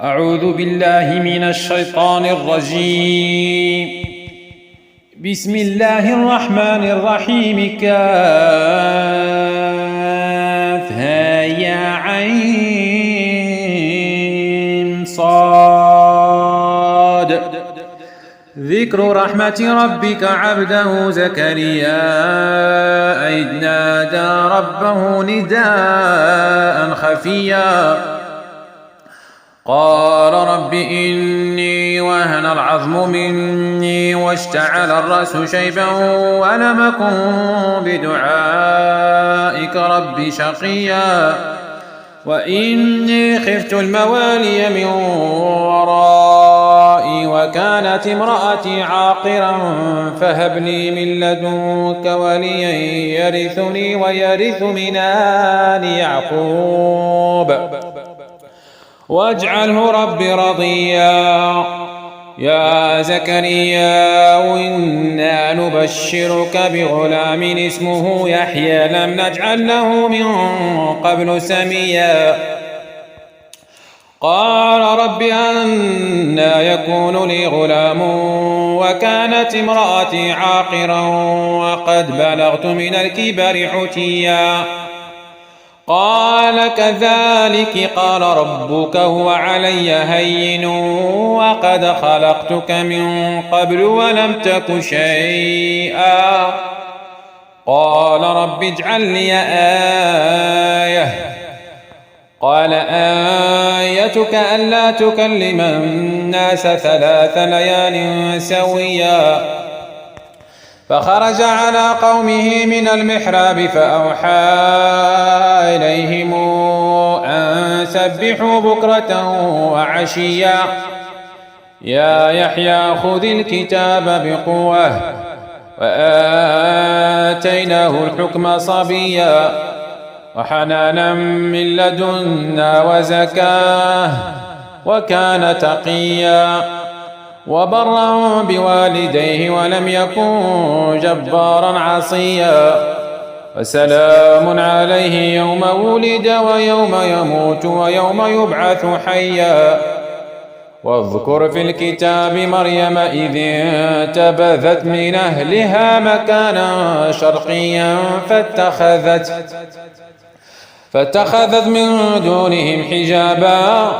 أعوذ بالله من الشيطان الرجيم. بسم الله الرحمن الرحيم. كافها يا عين صاد. ذكر رحمة ربك عبده زكريا إذ نادى ربه نداء خفيا قال رب إني وهن العظم مني واشتعل الرأس شيبا ولم أكن بدعائك رب شقيا وإني خفت الموالي من ورائي وكانت امرأتي عاقرا فهب لي من لدنك وليا يرثني ويرث من آل يعقوب واجعله رب رضيا. يا زكريا إنا نبشرك بغلام اسمه يحيى لم نجعل له من قبل سميا قال رب أنى يكون لي غلام وكانت امرأتي عاقرا وقد بلغت من الكبر عتيا قال كذلك قال ربك هو علي هين وقد خلقتك من قبل ولم تك شيئا قال رب اجعل لي آية قال آيتك ألا تكلم الناس 3 ليال سويا فخرج على قومه من المحراب فأوحى إليهم أن سبحوا بكرة وعشيا يا يحيى خذ الكتاب بقوة وآتيناه الحكم صبيا وحنانا من لدنا وزكاه وكان تقيا وبرا بوالديه ولم يكن جبارا عصيا وسلام عليه يوم ولد ويوم يموت ويوم يبعث حيا واذكر في الكتاب مريم إذ انتبذت من أهلها مكانا شرقيا فاتخذت من دونهم حجابا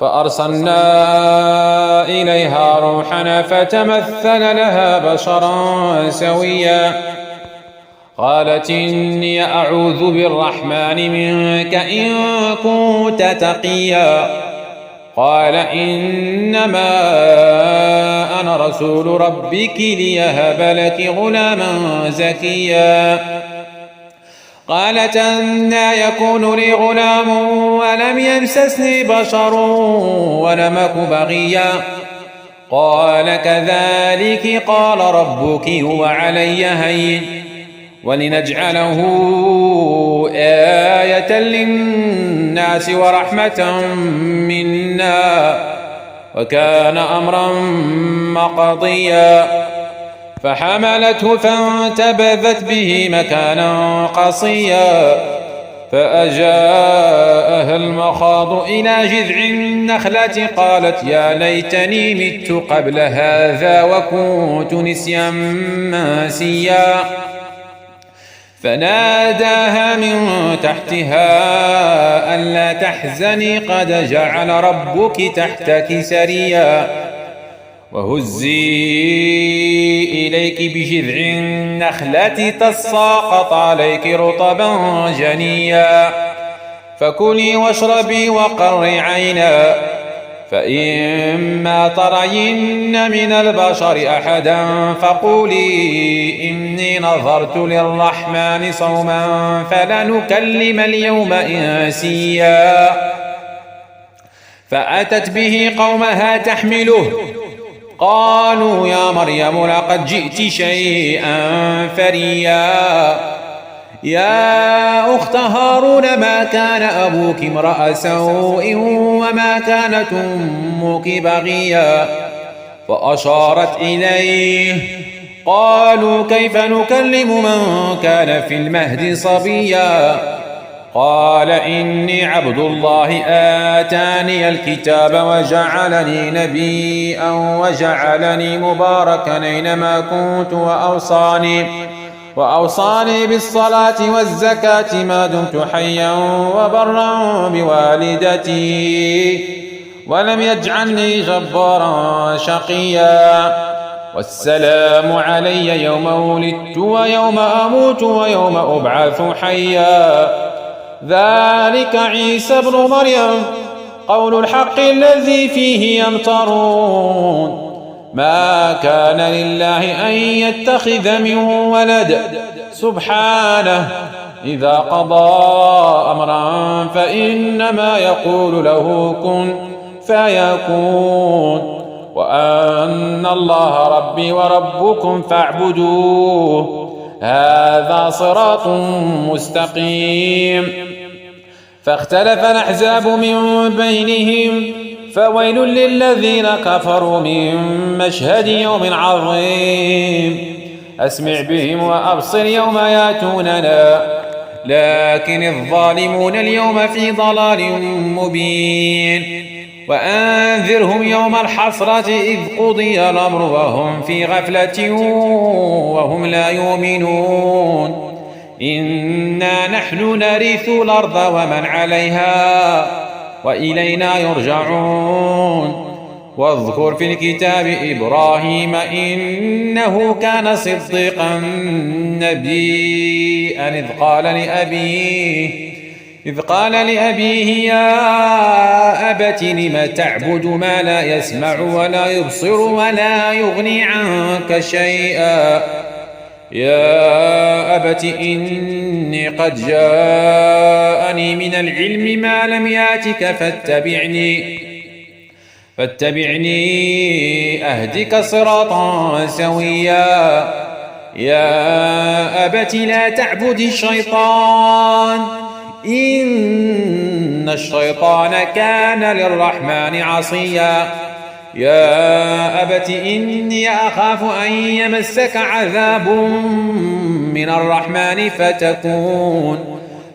فأرسلنا إليها روحنا فتمثل لها بشرا سويا قالت إني أعوذ بالرحمن منك إن كنت تقيا قال إنما أنا رسول ربك ليهب لك غلاما زكيا قالت أنى يكون لي غلام ولم يمسسني بشر ولم أك بغيا قال كذلك قال ربك هو علي هين ولنجعله آية للناس ورحمة منا وكان أمرا مقضيا فحملته فانتبذت به مكانا قصيا فأجاءها المخاض إلى جذع النخلة قالت يا ليتني مت قبل هذا وكنت نسيا منسيا فناداها من تحتها ألا تحزني قد جعل ربك تحتك سريا وهزي إليك بجذع النخلة تساقط عليك رطبا جنيا فكلي واشربي وقري عينا فإما ترين من البشر أحدا فقولي إني نظرت للرحمن صوما فلنكلم اليوم إنسيا فأتت به قومها تحمله قالوا يا مريم لقد جئت شيئا فريا يا أخت هارون ما كان أبوك امرأ سوء وما كانت أمك بغيا فأشارت إليه قالوا كيف نكلم من كان في المهد صبيا قال إني عبد الله آتاني الكتاب وجعلني نبيا وجعلني مباركا أينما كنت وأوصاني بالصلاة والزكاة ما دمت حيا وبرا بوالدتي ولم يجعلني جبارا شقيا والسلام علي يوم ولدت ويوم أموت ويوم أبعث حيا ذلك عيسى ابن مريم قول الحق الذي فيه يمترون ما كان لله أن يتخذ من ولد سبحانه إذا قضى أمرا فإنما يقول له كن فيكون وأن الله ربي وربكم فاعبدوه هذا صراط مستقيم فاختلف الأحزاب من بينهم فويل للذين كفروا من مشهد يوم عظيم أسمع بهم وأبصر يوم ياتوننا لكن الظالمون اليوم في ضلال مبين وأنذرهم يوم الحسرة إذ قضي الأمر وهم في غفلة وهم لا يؤمنون إنا نحن نرث الأرض ومن عليها وإلينا يرجعون واذكر في الكتاب إبراهيم إنه كان صديقا نبيا إذ قال لأبيه يا أبت لم تعبد ما لا يسمع ولا يبصر ولا يغني عنك شيئا يا أبت إني قد جاءني من العلم ما لم ياتك فاتبعني أهدك صراطا سويا يا أبت لا تعبد الشيطان إن الشيطان كان للرحمن عصيا يا أبت إني أخاف أن يمسك عذاب من الرحمن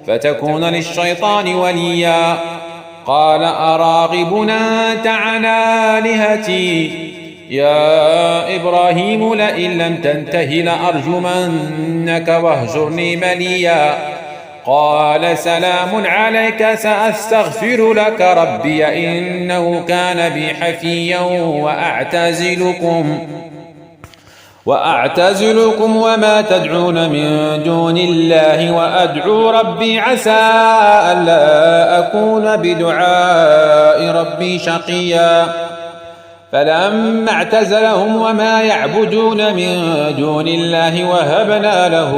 فتكون للشيطان وليا قال أراغب أنت عن آلهتي يا إبراهيم لئن لم تنته لأرجمنك واهجرني مليا قال سلام عليك سأستغفر لك ربي إنه كان بي حفيا وأعتزلكم وما تدعون من دون الله وأدعو ربي عسى ألا أكون بدعاء ربي شقيا فلما اعتزلهم وما يعبدون من دون الله وهبنا له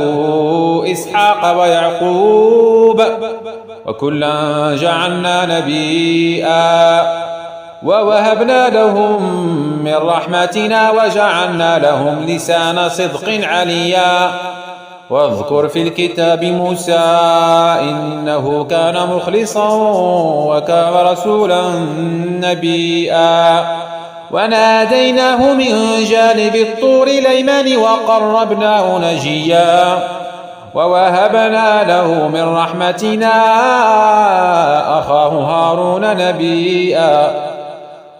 إسحاق ويعقوب وكلا جعلنا نبيا ووهبنا لهم من رحمتنا وجعلنا لهم لسان صدق عليا واذكر في الكتاب موسى إنه كان مخلصا وكان رسولا نبيا وناديناه من جانب الطور الأيمن وقربناه نجيا ووهبنا له من رحمتنا أخاه هارون نبيا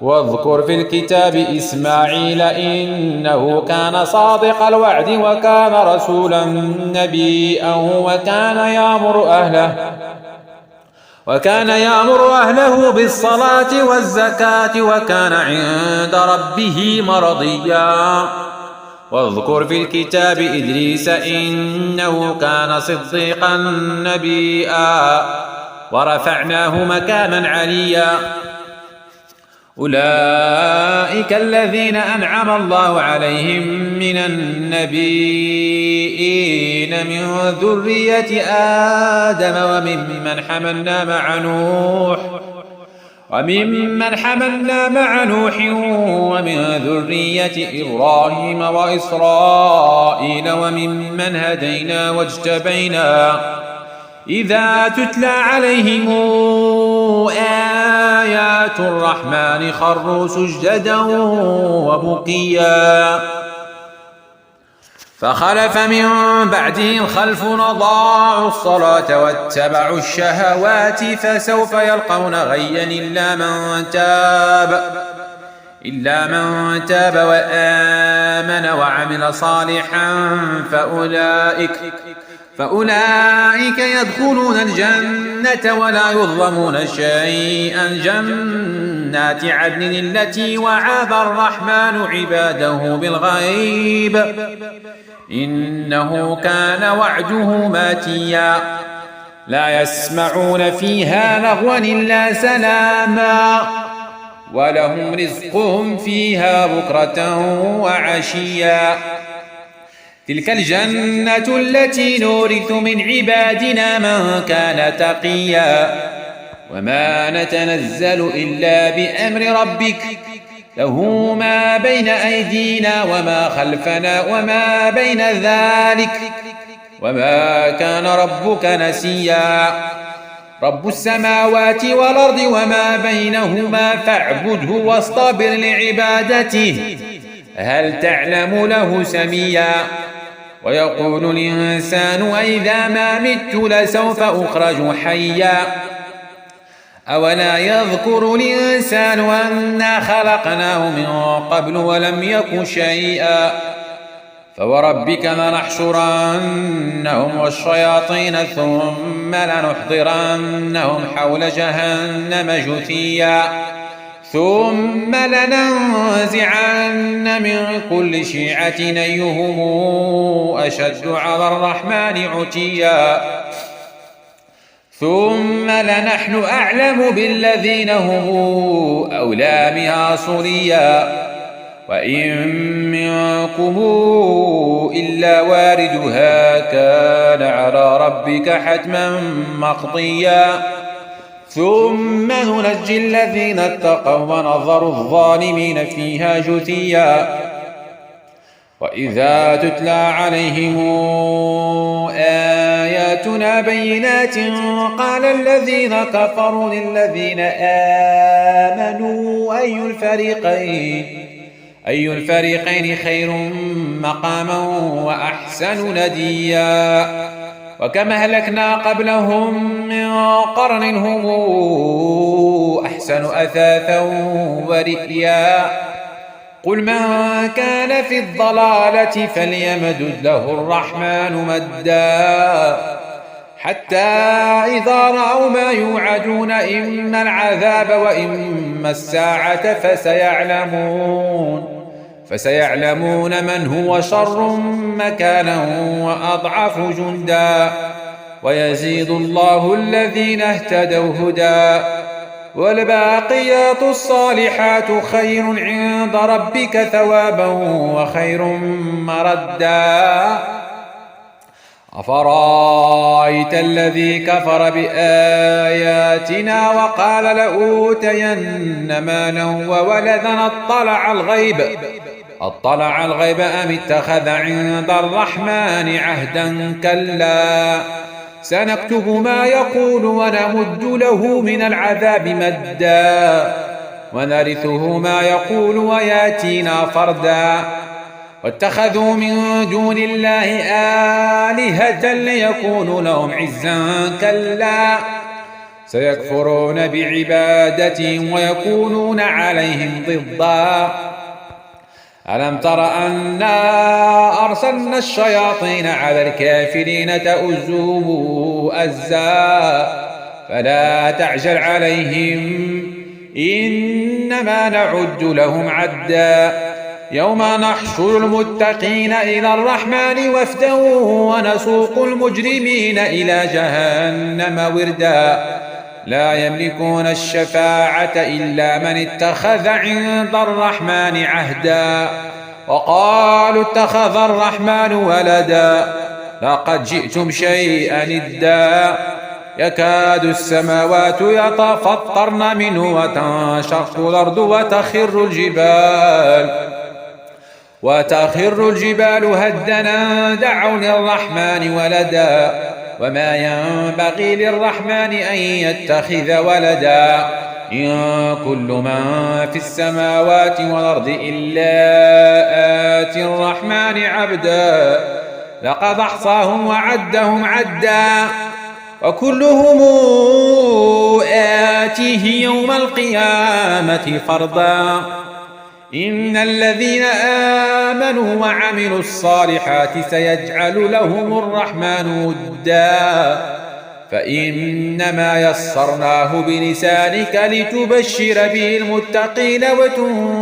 واذكر في الكتاب إسماعيل إنه كان صادق الوعد وكان رسولا نبيا وكان يأمر أهله بالصلاة والزكاة وكان عند ربه مرضيا واذكر في الكتاب إدريس إنه كان صديقا نبيا ورفعناه مكانا عليا أولئك الذين أنعم الله عليهم من النبيين من ذرية آدم وممن حملنا مع نوح ومن ذرية إبراهيم وإسرائيل وممن هدينا واجتبينا إذا تتلى عليهم آيات الرحمن خروا سجدا وبكيا فخلف من بعدهم خلف أضاعوا الصلاة واتبعوا الشهوات فسوف يلقون غيا إلا من تاب وآمن وعمل صالحا فأولئك يدخلون الجنة ولا يظلمون شيئا. جنات عدن التي وعد الرحمن عباده بالغيب إنه كان وعده ماتيا. لا يسمعون فيها لغوا إلا سلاما ولهم رزقهم فيها بكرة وعشيا. تلك الجنة التي نورث من عبادنا من كان تقيا. وما نتنزل إلا بأمر ربك له ما بين أيدينا وما خلفنا وما بين ذلك وما كان ربك نسيا. رب السماوات والأرض وما بينهما فاعبده واصطبر لعبادته هل تعلم له سميا. ويقول الإنسان أإذا ما مت لسوف أخرج حيا. أولا يذكر الإنسان أنا خلقناه من قبل ولم يك شيئا. فوربك لنحشرنهم والشياطين ثم لنحضرنهم حول جهنم جثيا ثم لننزعن من كل شيعة أيهم أشد على الرحمن عتيا ثم لنحن أعلم بالذين هم أولى بها صليا وإن منكم إلا واردها كان على ربك حتما مقضيا ثم ننجي الذين اتقوا ونذر الظالمين فيها جثيا. وإذا تتلى عليهم آياتنا بينات قال الذين كفروا للذين آمنوا أي الفريقين خير مقاما وأحسن نديا. وكما أهلكنا قبلهم من قرن هم أحسن أثاثا ورئيا. قل من كان في الضلالة فليمدد له الرحمن مدا حتى إذا رأوا ما يوعدون إما العذاب وإما الساعة فسيعلمون من هو شر مكانا وأضعف جندا ويزيد الله الذين اهتدوا هدى والباقيات الصالحات خير عند ربك ثوابا وخير مردا. أفرأيت الذي كفر بآياتنا وقال لأوتين مالا وولدا أطلع الغيب أم اتخذ عند الرحمن عهدا كلا سنكتب ما يقول ونمد له من العذاب مدا ونرثه ما يقول وياتينا فردا. واتخذوا من دون الله آلهة ليكونوا لهم عزا كلا سيكفرون بعبادتهم ويكونون عليهم ضدا. ألم تر أنا أرسلنا الشياطين على الكافرين تؤزهم أزا فلا تعجل عليهم إنما نعد لهم عدا. يوم نحشر المتقين إلى الرحمن وفدا ونسوق المجرمين إلى جهنم وردا. لا يملكون الشفاعة إلا من اتخذ عند الرحمن عهدا وقالوا اتخذ الرحمن ولدا لقد جئتم شيئا إدا. يكاد السماوات يتفطرن منه وتنشق الأرض وتخر الجبال هدنا دعوا للرحمن ولدا وما ينبغي للرحمن أن يتخذ ولدا إن كل من في السماوات والأرض إلا آتي الرحمن عبدا لقد أحصاهم وعدهم عدا وكلهم آتيه يوم القيامة فردا إن الذين آمنوا وعملوا الصالحات سيجعل لهم الرحمن ودا فإنما يسرناه بلسانك لتبشر به المتقين وتنذر